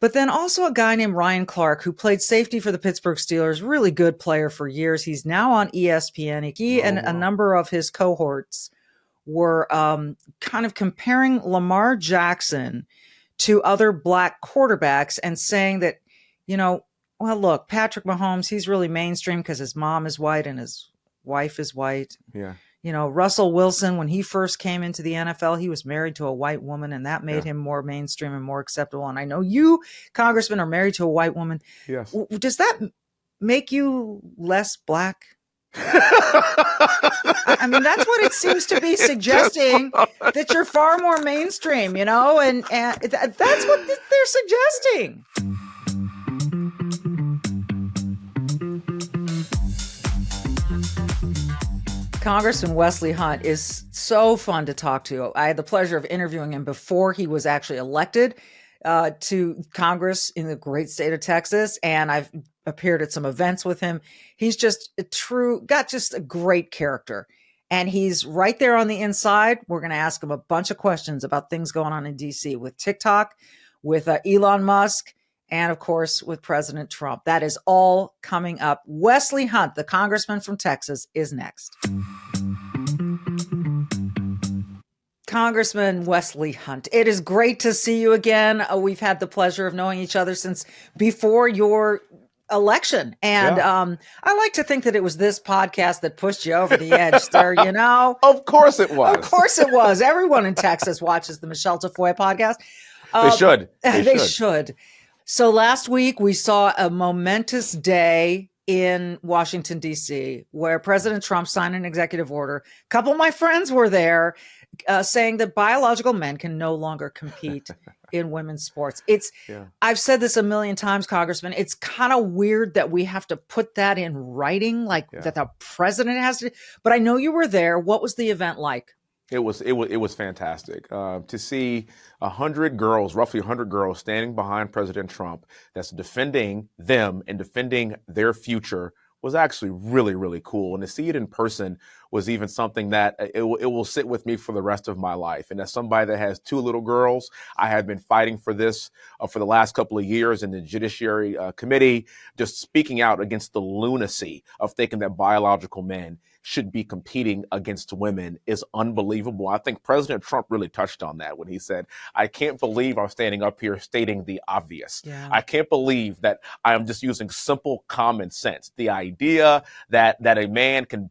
But then also a guy named Ryan Clark, who played safety for the Pittsburgh Steelers, really good player for years. He's now on ESPN. He and a number of his cohorts were kind of comparing Lamar Jackson to other black quarterbacks and saying that, well, look, Patrick Mahomes, he's really mainstream because his mom is white and his wife is white. Yeah. Russell Wilson, when he first came into the NFL, he was married to a white woman, and that made him more mainstream and more acceptable. And I know you, Congressman, are married to a white woman. Yes. Does that make you less black? I mean, that's what it seems to be suggesting, that you're far more mainstream, and that's what they're suggesting. Congressman Wesley Hunt is so fun to talk to. I had the pleasure of interviewing him before he was actually elected to Congress in the great state of Texas, and I've appeared at some events with him. He's just got just a great character, and he's right there on the inside. We're going to ask him a bunch of questions about things going on in DC with TikTok, with Elon Musk, and of course with President Trump. That is all coming up. Wesley Hunt, the congressman from Texas, is next. Congressman Wesley Hunt, it is great to see you again. We've had the pleasure of knowing each other since before your election. And I like to think that it was this podcast that pushed you over the edge, sir, Of course it was. Of course it was. Everyone in Texas watches the Michele Tafoya podcast. They should. They should. So last week we saw a momentous day in Washington, D.C., where President Trump signed an executive order. A couple of my friends were there saying that biological men can no longer compete in women's sports. I've said this a million times, Congressman. It's kind of weird that we have to put that in writing, that the president has to. But I know you were there. What was the event like? It was fantastic to see roughly 100 girls standing behind President Trump that's defending them and defending their future was actually really, really cool. And to see it in person was even something that it will sit with me for the rest of my life. And as somebody that has two little girls, I have been fighting for this for the last couple of years in the Judiciary Committee, just speaking out against the lunacy of thinking that biological men should be competing against women is unbelievable. I think President Trump really touched on that when he said, I can't believe I'm standing up here stating the obvious. Yeah. I can't believe that I am just using simple common sense. The idea that a man can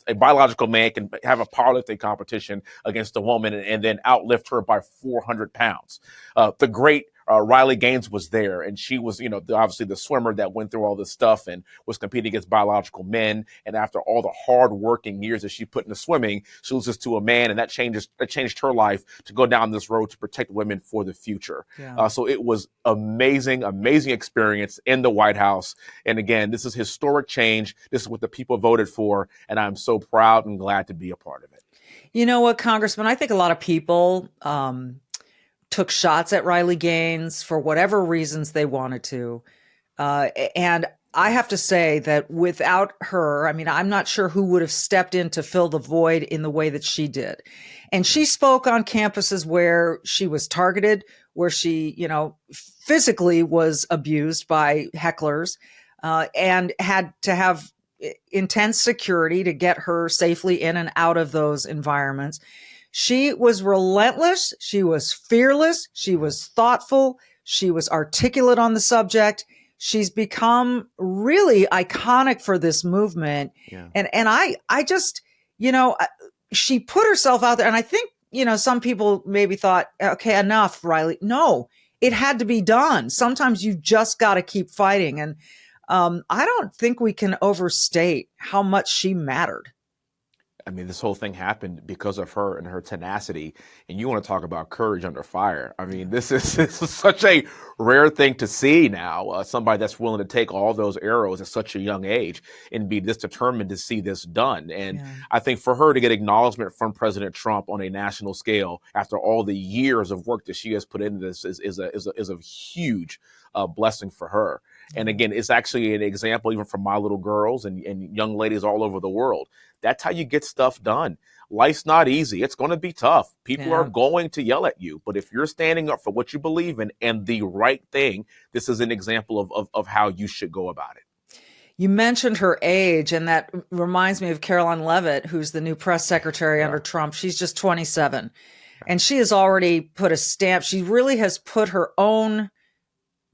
a biological man can have a powerlifting competition against a woman and then outlift her by 400 pounds. The great Riley Gaines was there, and she was, obviously the swimmer that went through all this stuff and was competing against biological men. And after all the hard working years that she put into swimming, she loses to a man, and that changed her life to go down this road to protect women for the future. Yeah. So it was amazing experience in the White House. And again, this is historic change. This is what the people voted for, and I'm so proud and glad to be a part of it. You know what, Congressman? I think a lot of people took shots at Riley Gaines for whatever reasons they wanted to. And I have to say that without her, I mean, I'm not sure who would have stepped in to fill the void in the way that she did. And she spoke on campuses where she was targeted, where she, physically was abused by hecklers, and had to have intense security to get her safely in and out of those environments. She was relentless. She was fearless. She was thoughtful. She was articulate on the subject. She's become really iconic for this movement. Yeah. And I just, she put herself out there. And I think, some people maybe thought, okay, enough, Riley. No, it had to be done. Sometimes you just got to keep fighting. And I don't think we can overstate how much she mattered. I mean, this whole thing happened because of her and her tenacity. And you want to talk about courage under fire. I mean, this is such a rare thing to see now. Somebody that's willing to take all those arrows at such a young age and be this determined to see this done. And I think for her to get acknowledgement from President Trump on a national scale after all the years of work that she has put into this is a huge blessing for her. And again, it's actually an example even for my little girls and young ladies all over the world That's how you get stuff done. Life's not easy. It's going to be tough. People are going to yell at you. But if you're standing up for what you believe in and the right thing, this is an example of how you should go about it. You mentioned her age, and that reminds me of Caroline Leavitt, who's the new press secretary under Trump. She's just 27, and she has already put a stamp. She really has put her own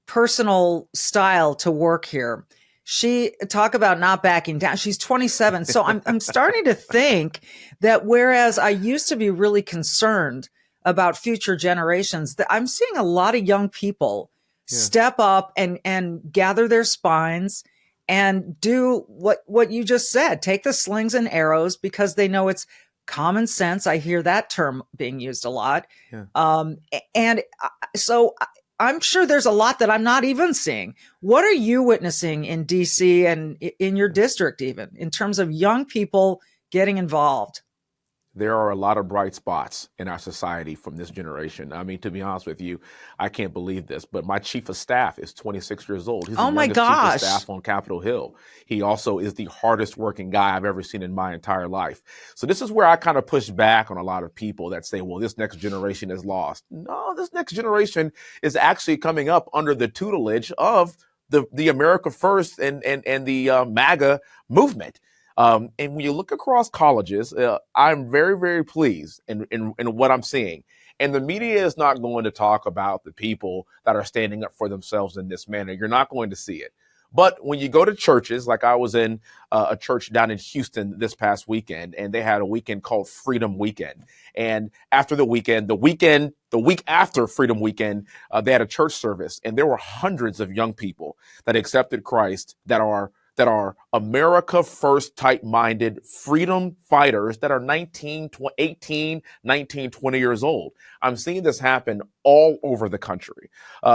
personal style to work here. She talk about not backing down. She's 27. So I'm starting to think that whereas I used to be really concerned about future generations, that I'm seeing a lot of young people step up and gather their spines and do what you just said, take the slings and arrows, because they know it's common sense. I hear that term being used a lot. So I'm sure there's a lot that I'm not even seeing. What are you witnessing in DC and in your district, even in terms of young people getting involved? There are a lot of bright spots in our society from this generation. I mean, to be honest with you, I can't believe this, but my chief of staff is 26 years old. He's the youngest chief of staff on Capitol Hill. He also is the hardest working guy I've ever seen in my entire life. So this is where I kind of push back on a lot of people that say, well, this next generation is lost. No, this next generation is actually coming up under the tutelage of the America First and the MAGA movement. And when you look across colleges, I'm very, very pleased in what I'm seeing. And the media is not going to talk about the people that are standing up for themselves in this manner. You're not going to see it. But when you go to churches, like I was in a church down in Houston this past weekend, and they had a weekend called Freedom Weekend. And after the week after Freedom Weekend, they had a church service, and there were hundreds of young people that accepted Christ that are America First type-minded freedom fighters that are 18, 19, 20 years old. I'm seeing this happen all over the country.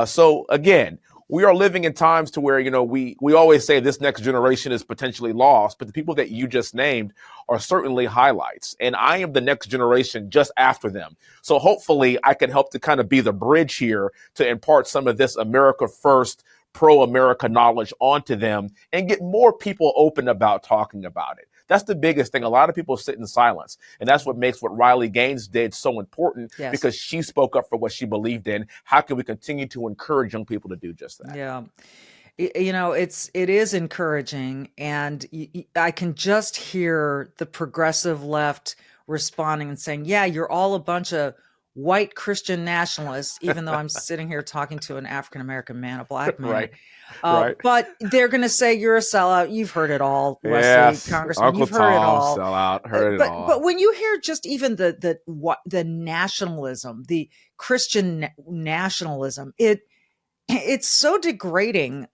So again, we are living in times to where, we always say this next generation is potentially lost, but the people that you just named are certainly highlights. And I am the next generation just after them. So hopefully I can help to kind of be the bridge here to impart some of this America First pro-America knowledge onto them and get more people open about talking about it. That's the biggest thing. A lot of people sit in silence. And that's what makes what Riley Gaines did so important, because she spoke up for what she believed in. How can we continue to encourage young people to do just that? Yeah. It is encouraging. And I can just hear the progressive left responding and saying, yeah, you're all a bunch of white Christian nationalists, even though I'm sitting here talking to an African-American man, a black man. Right. But they're going to say you're a sellout. You've heard it all, Wesley, Congressman. Uncle You've heard it all. Sellout, heard it all. But when you hear just even the nationalism, the Christian nationalism, it's so degrading.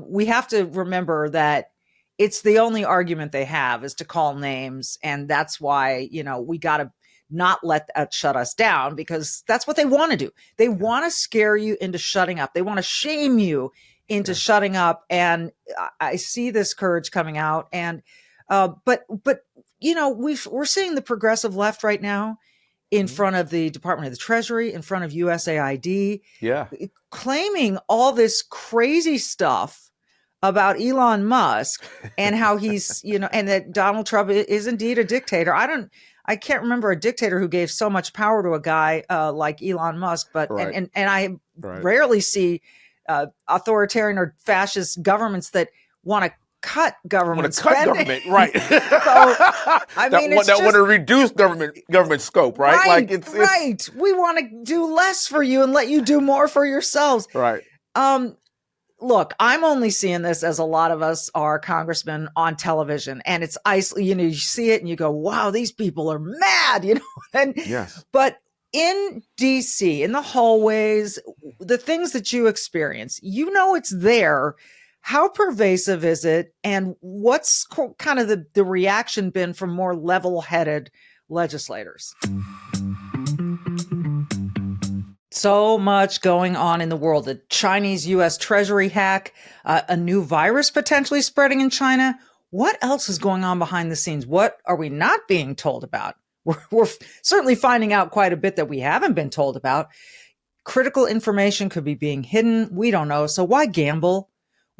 We have to remember that it's the only argument they have is to call names, and that's why we got to not let that shut us down, because that's what they want to do. They want to scare you into shutting up. They want to shame you into shutting up. And I see this courage coming out. And but we're seeing the progressive left right now in front of the Department of the Treasury, in front of USAID, claiming all this crazy stuff about Elon Musk and how he's, and that Donald Trump is indeed a dictator. I can't remember a dictator who gave so much power to a guy like Elon Musk, but and I rarely see authoritarian or fascist governments that want to cut government spending. Right? So, I mean, that want to reduce government scope, right? Like it's right. We want to do less for you and let you do more for yourselves, right? Look, I'm only seeing this as a lot of us are, Congressman, on television, and it's you see it and you go, wow, these people are mad, and but in DC, in the hallways, the things that you experience, it's there. How pervasive is it? And what's kind of the reaction been from more level-headed legislators? So much going on in the world. The Chinese U.S. Treasury hack, a new virus potentially spreading in China. What else is going on behind the scenes? What are we not being told about? We're certainly finding out quite a bit that we haven't been told about. Critical information could be being hidden. We don't know. So why gamble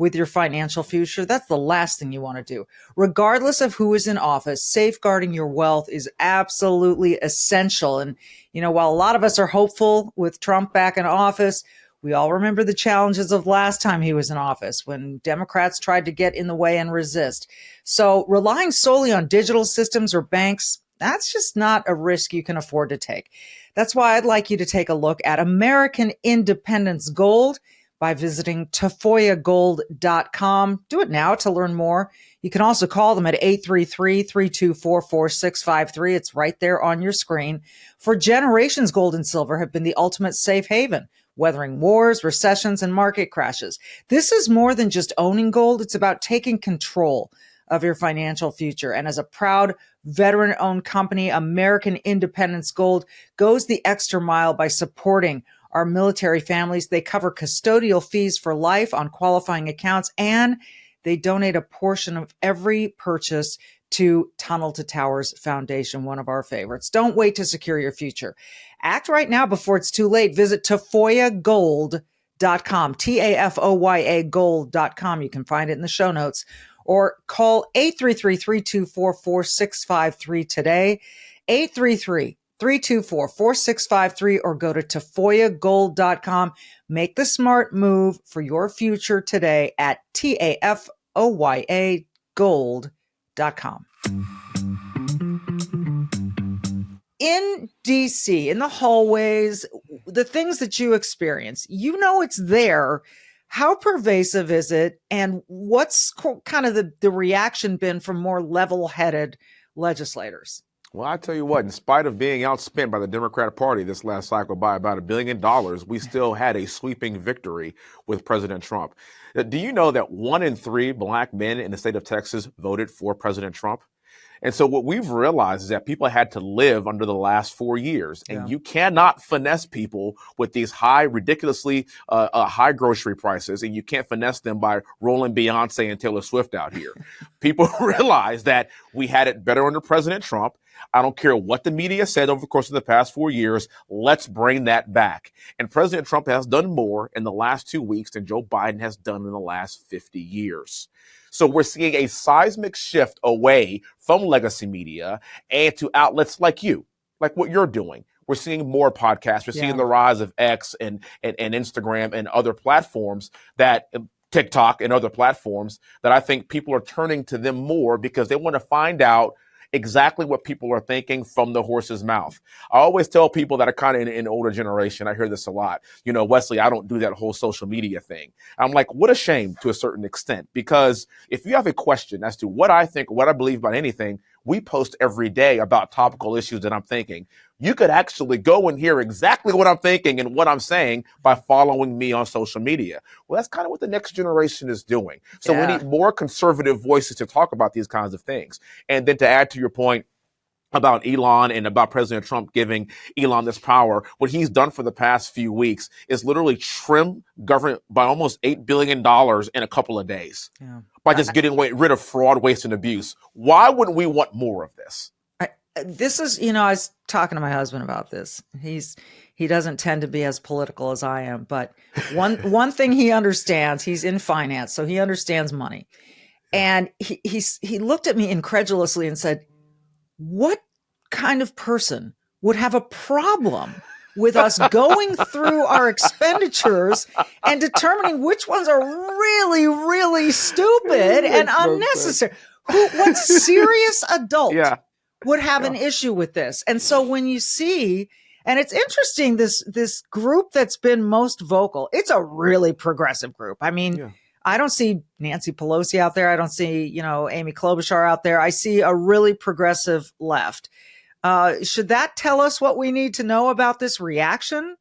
with your financial future, that's the last thing you want to do. Regardless of who is in office, safeguarding your wealth is absolutely essential. And, while a lot of us are hopeful with Trump back in office, we all remember the challenges of last time he was in office when Democrats tried to get in the way and resist. So relying solely on digital systems or banks, that's just not a risk you can afford to take. That's why I'd like you to take a look at American Independence Gold by visiting tafoyagold.com. Do it now to learn more. You can also call them at 833-324-4653. It's right there on your screen. For generations, gold and silver have been the ultimate safe haven, weathering wars, recessions, and market crashes. This is more than just owning gold. It's about taking control of your financial future. And as a proud veteran-owned company, American Independence Gold goes the extra mile by supporting our military families. They cover custodial fees for life on qualifying accounts, and they donate a portion of every purchase to Tunnel to Towers Foundation, one of our favorites. Don't wait to secure your future. Act right now before it's too late. Visit tafoyagold.com, TAFOYA gold.com. You can find it in the show notes, or call 833-324-4653 today, 833-324-4653, or go to tafoyagold.com. Make the smart move for your future today at TAFOYA gold.com. In DC, in the hallways, the things that you experience, it's there. How pervasive is it? And what's kind of the reaction been from more level-headed legislators? Well, I tell you what, in spite of being outspent by the Democratic Party this last cycle by about $1 billion, we still had a sweeping victory with President Trump. Do you know that 1 in 3 black men in the state of Texas voted for President Trump? And so what we've realized is that people had to live under the last 4 years, and you cannot finesse people with these ridiculously high grocery prices, and you can't finesse them by rolling Beyonce and Taylor Swift out here. People realize that we had it better under President Trump. I don't care what the media said over the course of the past 4 years. Let's bring that back. And President Trump has done more in the last 2 weeks than Joe Biden has done in the last 50 years. So we're seeing a seismic shift away from legacy media and to outlets like you, like what you're doing. We're seeing more podcasts. We're seeing the rise of X and Instagram and other platforms that TikTok and other platforms that I think people are turning to them more because they want to find out exactly what people are thinking from the horse's mouth. I always tell people that are kind of in older generation, I hear this a lot, Wesley, I don't do that whole social media thing. I'm like, what a shame to a certain extent, because if you have a question as to what I think, what I believe about anything, we post every day about topical issues that I'm thinking. You could actually go and hear exactly what I'm thinking and what I'm saying by following me on social media. Well, that's kind of what the next generation is doing. So we need more conservative voices to talk about these kinds of things. And then to add to your point about Elon and about President Trump giving Elon this power, what he's done for the past few weeks is literally trim government by almost $8 billion in a couple of days by just getting rid of fraud, waste, and abuse. Why wouldn't we want more of this? This is, I was talking to my husband about this. He doesn't tend to be as political as I am, but one thing he understands, he's in finance, so he understands money. And he looked at me incredulously and said, what kind of person would have a problem with us going through our expenditures and determining which ones are really, really stupid and unnecessary? What serious adult would have an issue with this? And so when you see, and it's interesting, this group that's been most vocal, it's a really progressive group. I mean, I don't see Nancy Pelosi out there. I don't see, Amy Klobuchar out there. I see a really progressive left. Should that tell us what we need to know about this reaction?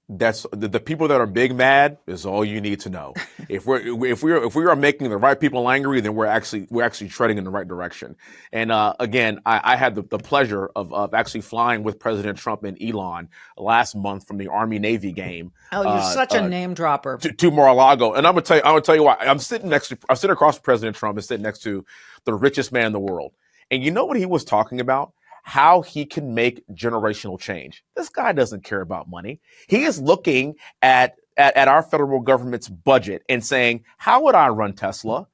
That's the people that are big mad is all you need to know. If we are making the right people angry, then we're actually treading in the right direction. And again, I had the pleasure of actually flying with President Trump and Elon last month from the Army Navy game. Oh, you're such a name dropper. To Mar-a-Lago, and I'm gonna tell you why. I'm sitting across from President Trump and sitting next to the richest man in the world. And you know what he was talking about? How he can make generational change. This guy doesn't care about money. He is looking at at our federal government's budget and saying, how would I run Tesla?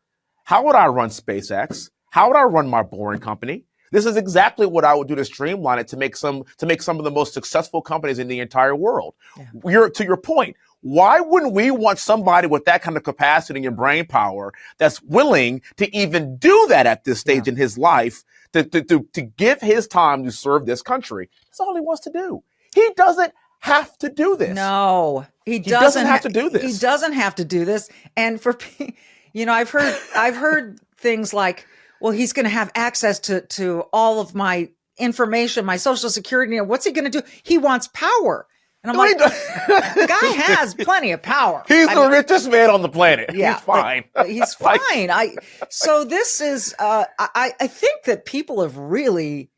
How would I run SpaceX? How would I run my Boring Company? This is exactly what I would do to streamline it to make some of the most successful companies in the entire world. Yeah. To your point, why wouldn't we want somebody with that kind of capacity and brain power that's willing to even do that at this stage in his life to give his time to serve this country? That's all he wants to do. He doesn't have to do this. No, he doesn't have to do this. He doesn't have to do this. And for, I've heard things like, well, he's going to have access to all of my information, my social security. What's he going to do? He wants power. And I'm like, the guy has plenty of power. He's the richest man on the planet. Yeah, he's fine. He's fine. So this is, I think that people have really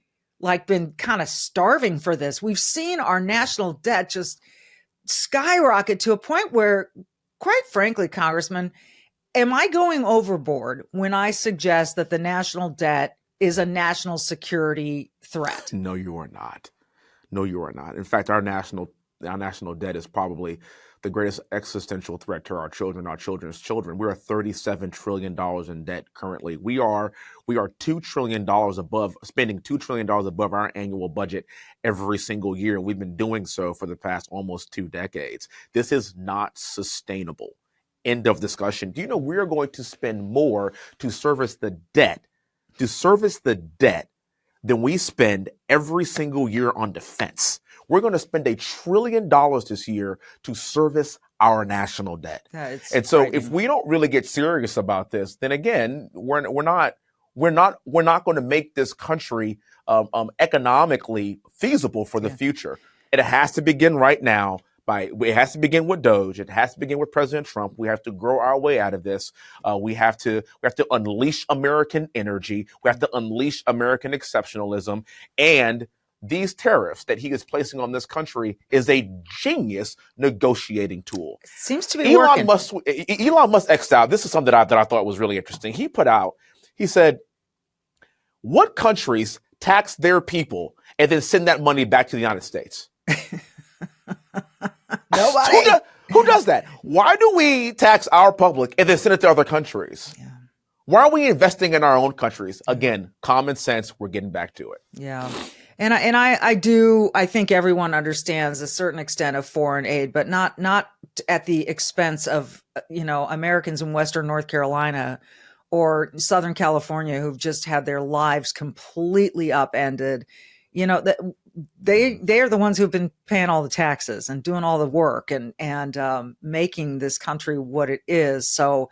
been kind of starving for this. We've seen our national debt just skyrocket to a point where, quite frankly, Congressman, am I going overboard when I suggest that the national debt is a national security threat? No, you are not. No, you are not. In fact, our national debt is probably the greatest existential threat to our children, our children's children. We're at $37 trillion in debt currently. We are $2 trillion above, spending $2 trillion above our annual budget every single year. And we've been doing so for the past almost 2 decades. This is not sustainable. End of discussion. Do you know we're going to spend more to service the debt than we spend every single year on defense? We're going to spend $1 trillion this year to service our national debt. And so if we don't really get serious about this, then again, we're not going to make this country economically feasible for the future. It has to begin right now. It has to begin with DOGE. It has to begin with President Trump. We have to grow our way out of this. We have to unleash American energy. We have to unleash American exceptionalism. And these tariffs that he is placing on this country is a genius negotiating tool. It seems to be working. Elon Musk X'd out. This is something that I thought was really interesting. He said, what countries tax their people and then send that money back to the United States? Nobody. Who does that? Why do we tax our public and then send it to other countries? Yeah. Why are we investing in our own countries? Again, common sense. We're getting back to it. Yeah. And I think everyone understands a certain extent of foreign aid, but not at the expense of, Americans in Western North Carolina or Southern California who've just had their lives completely upended. They are the ones who've been paying all the taxes and doing all the work and making this country what it is. So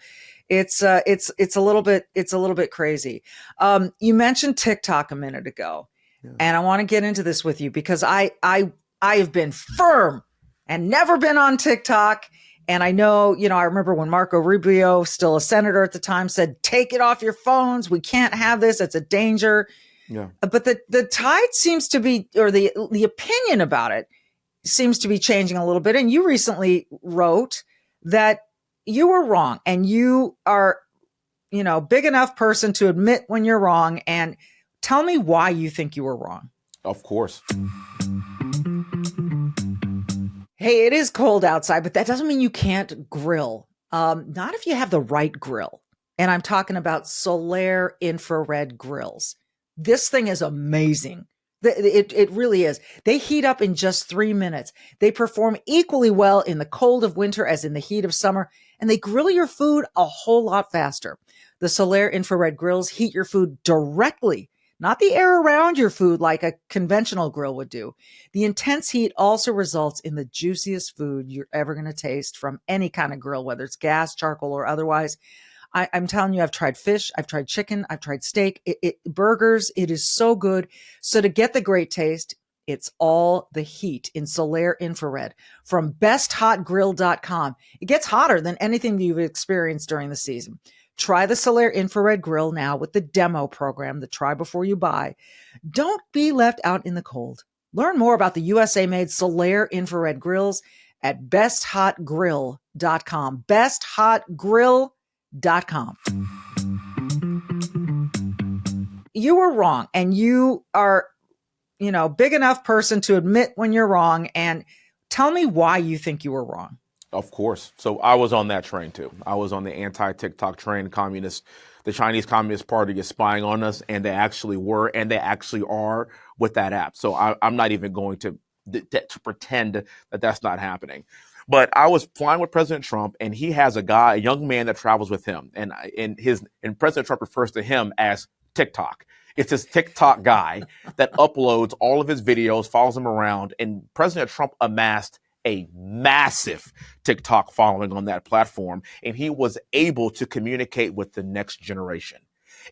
it's a little bit crazy. You mentioned TikTok a minute ago, and I want to get into this with you because I have been firm and never been on TikTok. And I know, I remember when Marco Rubio, still a senator at the time, said, take it off your phones. We can't have this. It's a danger. Yeah. But the tide seems to be, or the opinion about it seems to be changing a little bit. And you recently wrote that you were wrong and you are, big enough person to admit when you're wrong. And tell me why you think you were wrong. Of course. Hey, it is cold outside, but that doesn't mean you can't grill. Not if you have the right grill. And I'm talking about Solaire infrared grills. This thing is amazing. It really is. They heat up in just 3 minutes. They perform equally well in the cold of winter as in the heat of summer, and they grill your food a whole lot faster. The Solaire infrared grills heat your food directly, not the air around your food like a conventional grill would do. The intense heat also results in the juiciest food you're ever going to taste from any kind of grill, whether it's gas, charcoal, or otherwise. I'm telling you, I've tried fish, I've tried chicken, I've tried steak, burgers. It is so good. So to get the great taste, it's all the heat in Solaire infrared from besthotgrill.com. It gets hotter than anything you've experienced during the season. Try the Solaire infrared grill now with the demo program, the try before you buy. Don't be left out in the cold. Learn more about the USA-made Solaire infrared grills at besthotgrill.com. Besthotgrill.com. You were wrong, and you are, big enough person to admit when you're wrong. And tell me why you think you were wrong. Of course. So I was on that train too. I was on the anti-TikTok train. The Chinese Communist Party is spying on us, and they actually were, and they actually are with that app. So I'm not even going to pretend that that's not happening. But I was flying with President Trump, and he has a young man that travels with him, and President Trump refers to him as TikTok. It's this TikTok guy that uploads all of his videos, follows him around, and President Trump amassed a massive TikTok following on that platform, and he was able to communicate with the next generation.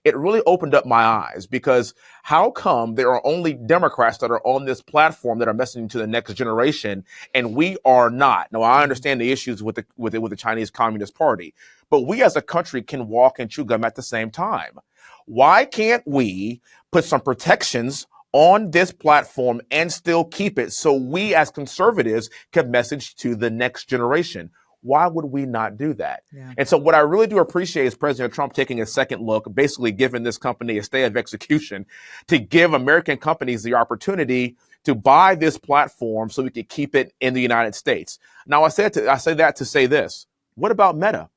It really opened up my eyes, because how come there are only Democrats that are on this platform that are messaging to the next generation, and we are not? Now, I understand the issues with the Chinese Communist Party, but we as a country can walk and chew gum at the same time. Why can't we put some protections on this platform and still keep it so we as conservatives can message to the next generation? Why would we not do that? Yeah. And so what I really do appreciate is President Trump taking a second look, basically giving this company a stay of execution to give American companies the opportunity to buy this platform so we can keep it in the United States. Now, I say that to say this. What about Meta?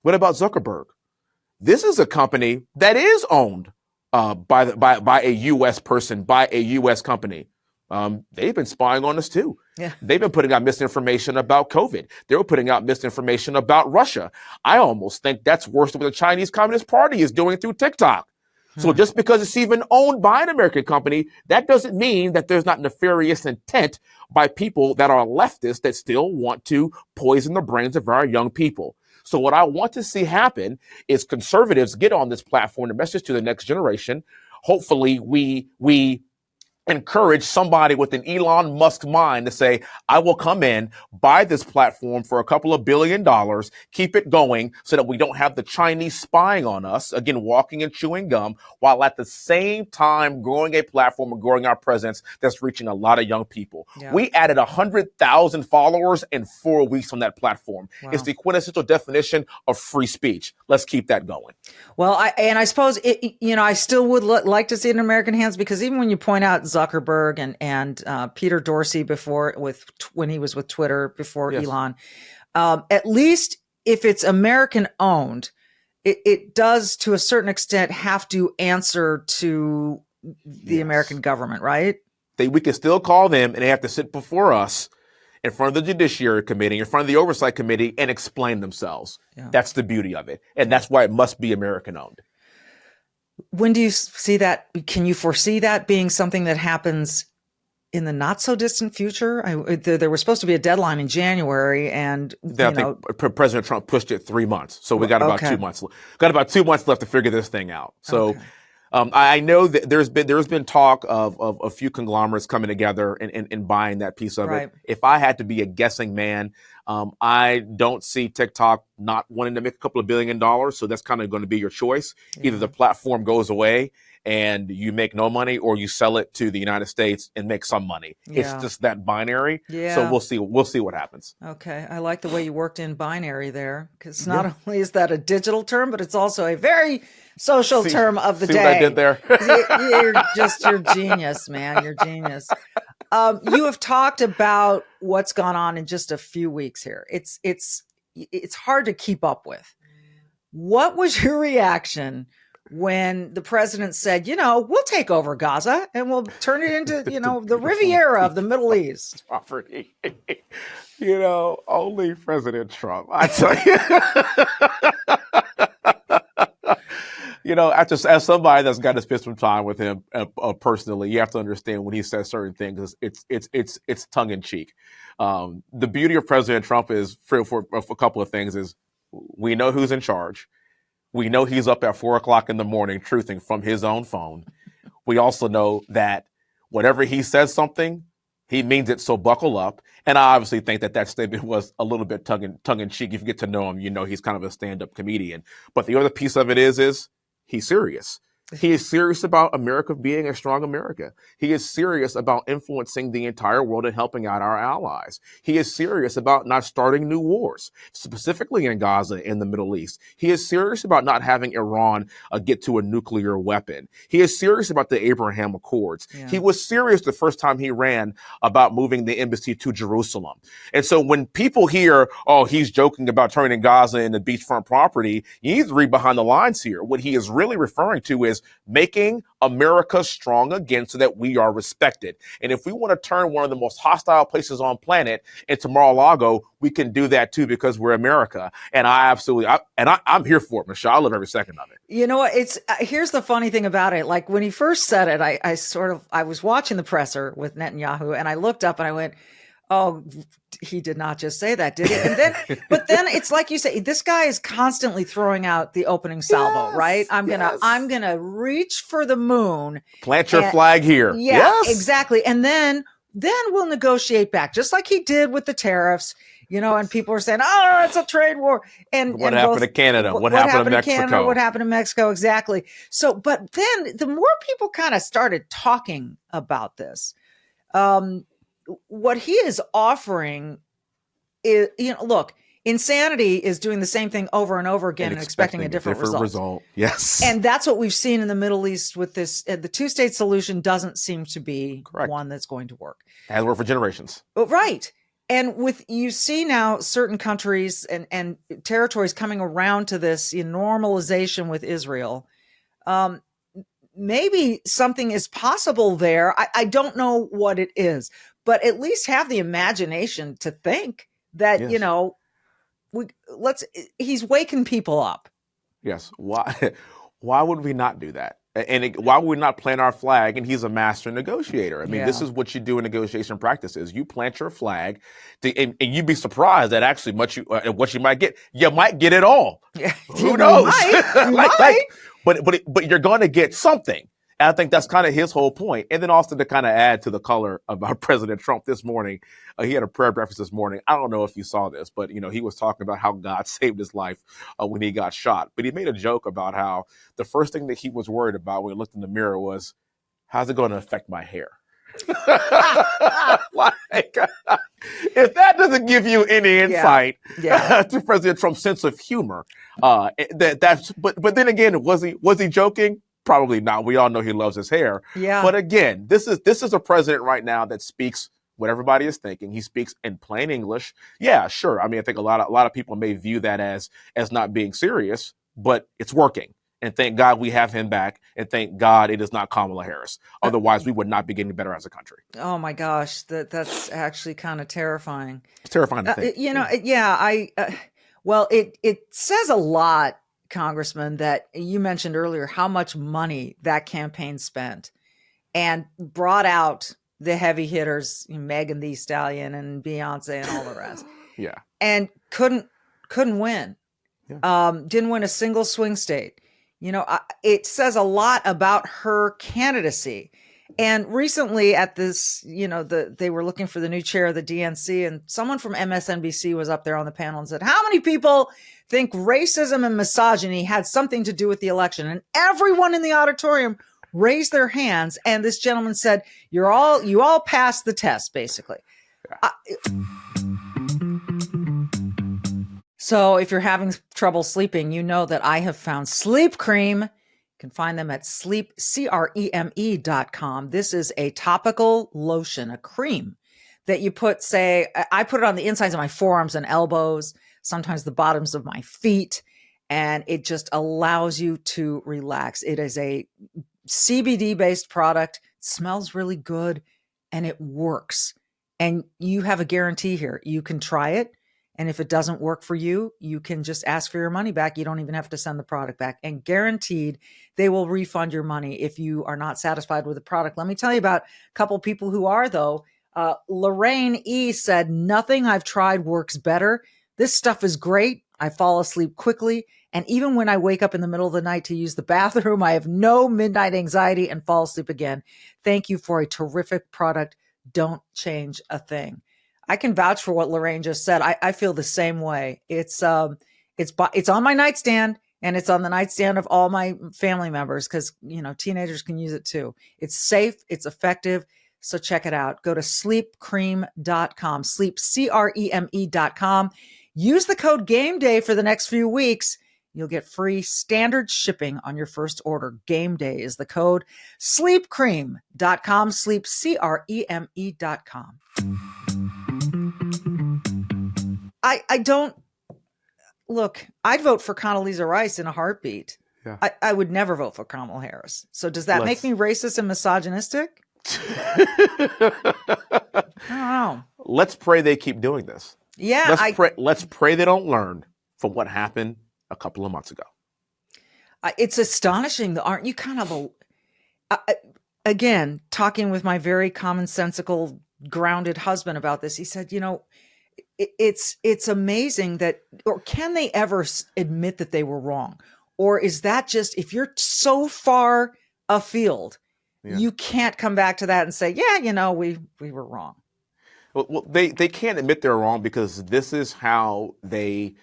What about Zuckerberg? This is a company that is owned by a U.S. person, by a U.S. company. They've been spying on us too. Yeah. They've been putting out misinformation about COVID. They were putting out misinformation about Russia. I almost think that's worse than what the Chinese Communist Party is doing through TikTok. So just because it's even owned by an American company, that doesn't mean that there's not nefarious intent by people that are leftists that still want to poison the brains of our young people. So what I want to see happen is conservatives get on this platform to message to the next generation. Hopefully we encourage somebody with an Elon Musk mind to say, I will come in, buy this platform for a couple of $1 billion, keep it going so that we don't have the Chinese spying on us, again, walking and chewing gum, while at the same time growing a platform and growing our presence that's reaching a lot of young people. Yeah. We added 100,000 followers in 4 weeks on that platform. Wow. It's the quintessential definition of free speech. Let's keep that going. Well, I suppose, I still would like to see it in American hands, because even when you point out Zuckerberg and Peter Dorsey when he was with Twitter before yes. Elon, at least if it's American owned, it does to a certain extent have to answer to the yes. American government, right? We can still call them, and they have to sit before us in front of the Judiciary Committee, in front of the Oversight Committee, and explain themselves. Yeah. That's the beauty of it. And that's why it must be American owned. When do you see that? Can you foresee that being something that happens in the not so distant future? There was supposed to be a deadline in January, and I think President Trump pushed it 3 months. So we got about 2 months. Got about 2 months left to figure this thing out. So okay. I know that there's been talk of a few conglomerates coming together and buying that piece of right. it. If I had to be a guessing man, I don't see TikTok not wanting to make a couple of $1 billion. So that's kind of going to be your choice. Yeah. Either the platform goes away and you make no money, or you sell it to the United States and make some money. Yeah. It's just that binary. Yeah. So we'll see what happens. Okay. I like the way you worked in binary there, because not only is that a digital term, but it's also a very social term of the day. What I did there? You're genius, man. You're genius. You have talked about what's gone on in just a few weeks here. It's hard to keep up with. What was your reaction when the president said, we'll take over Gaza and we'll turn it into, the Riviera of the Middle East? Property. Only President Trump. I tell you. As somebody that's got to spend some time with him personally, you have to understand when he says certain things, it's tongue in cheek. The beauty of President Trump is for a couple of things is we know who's in charge. We know he's up at 4:00 in the morning truthing from his own phone. We also know that whenever he says something, he means it. So buckle up. And I obviously think that statement was a little bit tongue in cheek. If you get to know him, he's kind of a stand-up comedian. But the other piece of it is he's serious. He is serious about America being a strong America. He is serious about influencing the entire world and helping out our allies. He is serious about not starting new wars, specifically in Gaza and the Middle East. He is serious about not having Iran get to a nuclear weapon. He is serious about the Abraham Accords. Yeah. He was serious the first time he ran about moving the embassy to Jerusalem. And so when people hear, oh, he's joking about turning Gaza into beachfront property, you need to read behind the lines here. What he is really referring to is making America strong again so that we are respected. And if we want to turn one of the most hostile places on planet into Mar-a-Lago, we can do that too because we're America. And I'm here for it, Michelle. I love every second of it. You know what? Here's the funny thing about it. Like when he first said it, I was watching the presser with Netanyahu and I looked up and I went, oh, he did not just say that, did he? And but then it's like you say, this guy is constantly throwing out the opening salvo, yes, right? I'm gonna reach for the moon. Plant your flag here. Yeah, yes. Exactly. And then we'll negotiate back, just like he did with the tariffs. And people are saying, oh, it's a trade war. And what happened to Canada? What happened to Mexico? Canada, what happened to Mexico? Exactly. So, but then the more people kind of started talking about this, what he is offering is, look, insanity is doing the same thing over and over again and expecting a different result. Yes. And that's what we've seen in the Middle East with this. The two-state solution doesn't seem to be one that's going to work. It has worked for generations. Right. And you see now certain countries and territories coming around to this normalization with Israel. Maybe something is possible there. I don't know what it is, but at least have the imagination to think that, yes. He's waking people up. Yes. Why would we not do that? And why would we not plant our flag? And he's a master negotiator. I mean, This is what you do in negotiation practices. You plant your flag, and you'd be surprised at actually what you might get. You might get it all. Yeah. Who knows? You might. But you're going to get something. And I think that's kind of his whole point. And then also to kind of add to the color about President Trump this morning, he had a prayer breakfast this morning. I don't know if you saw this, but, he was talking about how God saved his life when he got shot. But he made a joke about how the first thing that he was worried about when he looked in the mirror was, how's it going to affect my hair? If that doesn't give you any insight to President Trump's sense of humor, but then again, was he joking? Probably not. We all know he loves his hair. Yeah. But again, this is a president right now that speaks what everybody is thinking. He speaks in plain English. Yeah, sure. I mean, I think a lot of people may view that as not being serious, but it's working. And thank God we have him back. And thank God it is not Kamala Harris. Otherwise, we would not be getting better as a country. Oh my gosh, that's actually kind of terrifying. It's terrifying to think. Well, it says a lot, Congressman, that you mentioned earlier how much money that campaign spent and brought out the heavy hitters, Megan Thee Stallion and Beyonce and all the rest. Yeah. And couldn't win. Yeah. Didn't win a single swing state. It says a lot about her candidacy. And recently at this, they were looking for the new chair of the DNC, and someone from MSNBC was up there on the panel and said, how many people think racism and misogyny had something to do with the election? And everyone in the auditorium raised their hands. And this gentleman said, you all passed the test, basically. Yeah. So if you're having trouble sleeping, you know that I have found Sleep Cream. You can find them at CREME.com. This is a topical lotion, a cream that you put, I put it on the insides of my forearms and elbows, sometimes the bottoms of my feet, and it just allows you to relax. It is a CBD-based product. It smells really good, and it works. And you have a guarantee here. You can try it. And if it doesn't work for you, you can just ask for your money back. You don't even have to send the product back. And guaranteed, they will refund your money if you are not satisfied with the product. Let me tell you about a couple people who are, though. Lorraine E. said, nothing I've tried works better. This stuff is great. I fall asleep quickly. And even when I wake up in the middle of the night to use the bathroom, I have no midnight anxiety and fall asleep again. Thank you for a terrific product. Don't change a thing. I can vouch for what Lorraine just said. I feel the same way. It's on my nightstand and it's on the nightstand of all my family members because, teenagers can use it too. It's safe. It's effective. So check it out. Go to sleepcream.com, CREME.com. Use the code Game Day for the next few weeks. You'll get free standard shipping on your first order. Game Day is the code. Sleepcream.com, CREME.com. I don't look, I'd vote for Condoleezza Rice in a heartbeat. Yeah. I would never vote for Kamala Harris. So does that make me racist and misogynistic? I don't know. Let's pray they keep doing this. Yeah. Let's pray they don't learn from what happened a couple of months ago. It's astonishing. Aren't you kind of again, talking with my very commonsensical, grounded husband about this, he said, it's amazing that, or can they ever admit that they were wrong? Or is that just, if you're so far afield, you can't come back to that and say, we were wrong. Well, they can't admit they're wrong because this is how they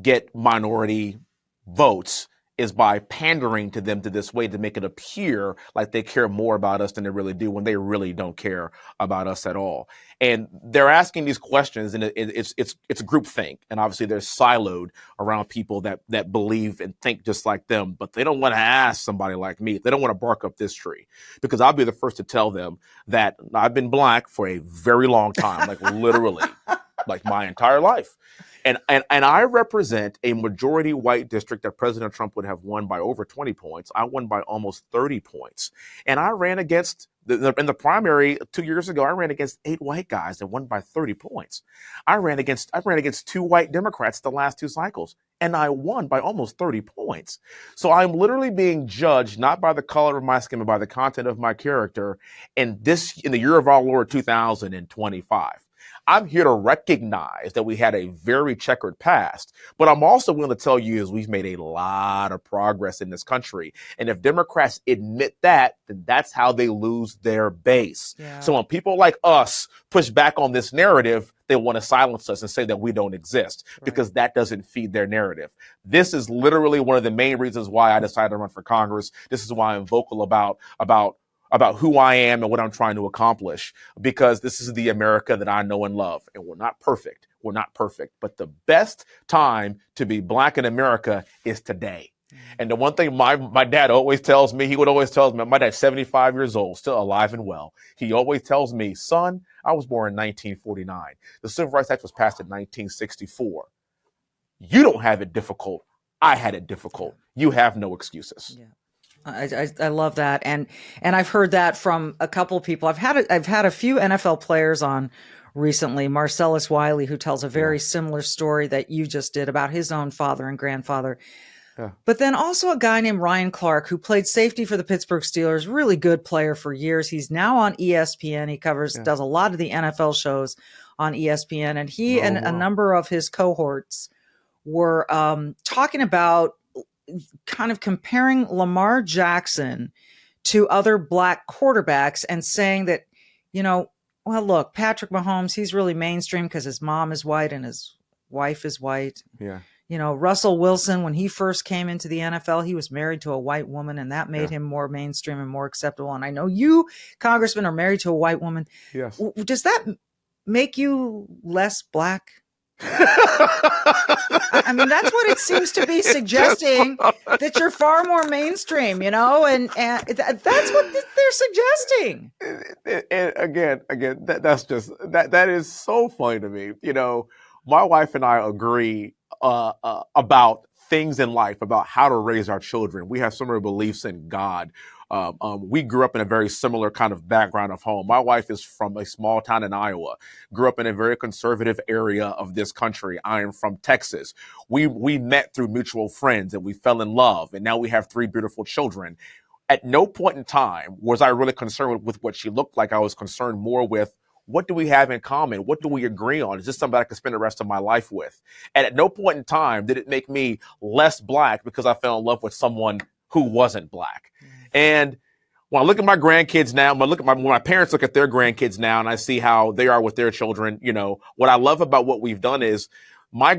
get minority votes, is by pandering to them to this way to make it appear like they care more about us than they really do, when they really don't care about us at all. And they're asking these questions, and it's groupthink, and obviously they're siloed around people that believe and think just like them, but they don't want to ask somebody like me. They don't want to bark up this tree, because I'll be the first to tell them that I've been black for a very long time, like literally, like my entire life. And I represent a majority white district that President Trump would have won by over 20 points. I won by almost 30 points. And I ran against, in the primary 2 years ago, I ran against 8 white guys that won by 30 points. I ran against 2 white Democrats the last 2 cycles, and I won by almost 30 points. So I'm literally being judged not by the color of my skin, but by the content of my character in the year of our Lord 2025. I'm here to recognize that we had a very checkered past, but I'm also willing to tell you is we've made a lot of progress in this country. And if Democrats admit that, then that's how they lose their base. Yeah. So when people like us push back on this narrative, they want to silence us and say that we don't exist, because that doesn't feed their narrative. This is literally one of the main reasons why I decided to run for Congress. This is why I'm vocal about who I am and what I'm trying to accomplish, because this is the America that I know and love. And we're not perfect. We're not perfect. But the best time to be black in America is today. And the one thing my dad always tells me, my dad's 75 years old, still alive and well. He always tells me, son, I was born in 1949. The Civil Rights Act was passed in 1964. You don't have it difficult. I had it difficult. You have no excuses. Yeah. I love that. And I've heard that from a couple of people. I've had a few NFL players on recently, Marcellus Wiley, who tells a very similar story that you just did about his own father and grandfather. Yeah. But then also a guy named Ryan Clark, who played safety for the Pittsburgh Steelers, really good player for years. He's now on ESPN. He does a lot of the NFL shows on ESPN. And he and a number of his cohorts were talking about kind of comparing Lamar Jackson to other black quarterbacks and saying that, well, look, Patrick Mahomes, he's really mainstream because his mom is white and his wife is white. Yeah. Russell Wilson, when he first came into the NFL, he was married to a white woman, and that made him more mainstream and more acceptable. And I know you, Congressman, are married to a white woman. Yes. Does that make you less black? I mean, that's what it seems to be suggesting, that you're far more mainstream, and that's what they're suggesting. And again, that is so funny to me. My wife and I agree about things in life, about how to raise our children. We have similar beliefs in God. We grew up in a very similar kind of background of home. My wife is from a small town in Iowa, grew up in a very conservative area of this country. I am from Texas. We met through mutual friends and we fell in love, and now we have 3 beautiful children. At no point in time was I really concerned with what she looked like. I was concerned more with, what do we have in common? What do we agree on? Is this somebody I can spend the rest of my life with? And at no point in time did it make me less black because I fell in love with someone who wasn't black. And when I look at my grandkids now, when my parents look at their grandkids now and I see how they are with their children, what I love about what we've done is my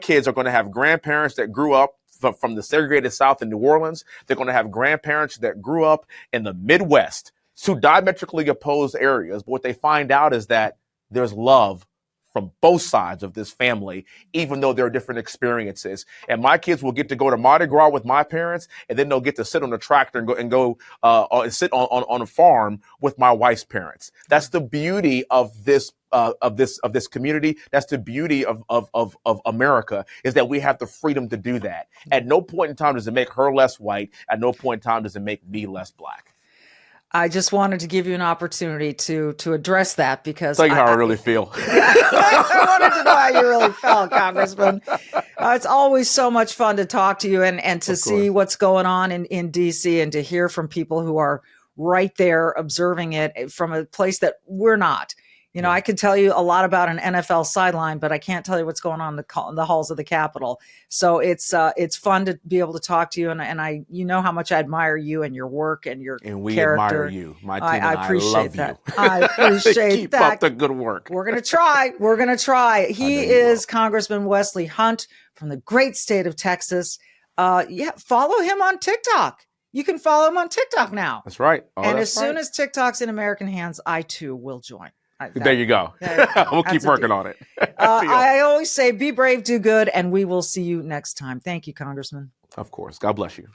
kids are going to have grandparents that grew up from the segregated South in New Orleans. They're going to have grandparents that grew up in the Midwest, two diametrically opposed areas. But what they find out is that there's love from both sides of this family, even though there are different experiences. And my kids will get to go to Mardi Gras with my parents, and then they'll get to sit on the tractor and go sit on a farm with my wife's parents. That's the beauty of this community. That's the beauty of America, is that we have the freedom to do that. At no point in time does it make her less white. At no point in time does it make me less black. I just wanted to give you an opportunity to address that, because Tell you how I really feel. I wanted to know how you really felt, Congressman. It's always so much fun to talk to you and to see what's going on in DC, and to hear from people who are right there observing it from a place that we're not. You know, I can tell you a lot about an NFL sideline, but I can't tell you what's going on in the halls of the Capitol. So it's fun to be able to talk to you, and I you know how much I admire you and your work and your and we character. Admire you. My team and I appreciate love that. You. I appreciate Keep that. up the good work. We're gonna try. We're gonna try. He is Congressman Wesley Hunt from the great state of Texas. Follow him on TikTok. You can follow him on TikTok now. That's right. And as soon as TikTok's in American hands, I too will join. There you go. We'll keep working on it. I always say, be brave, do good, and we will see you next time. Thank you, Congressman. Of course. God bless you.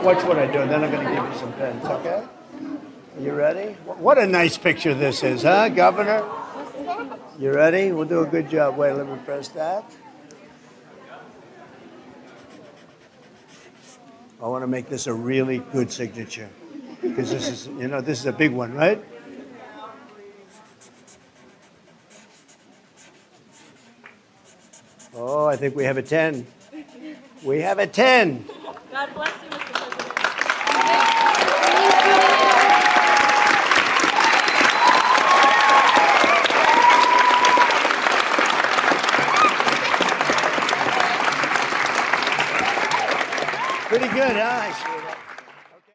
Watch what I do, and then I'm going to give you some pens, okay? Are you ready? What a nice picture this is, huh, Governor? You ready? We'll do a good job. Wait, let me press that. I want to make this a really good signature, because this is a big one, right? Oh, I think we have a 10. We have a 10. God bless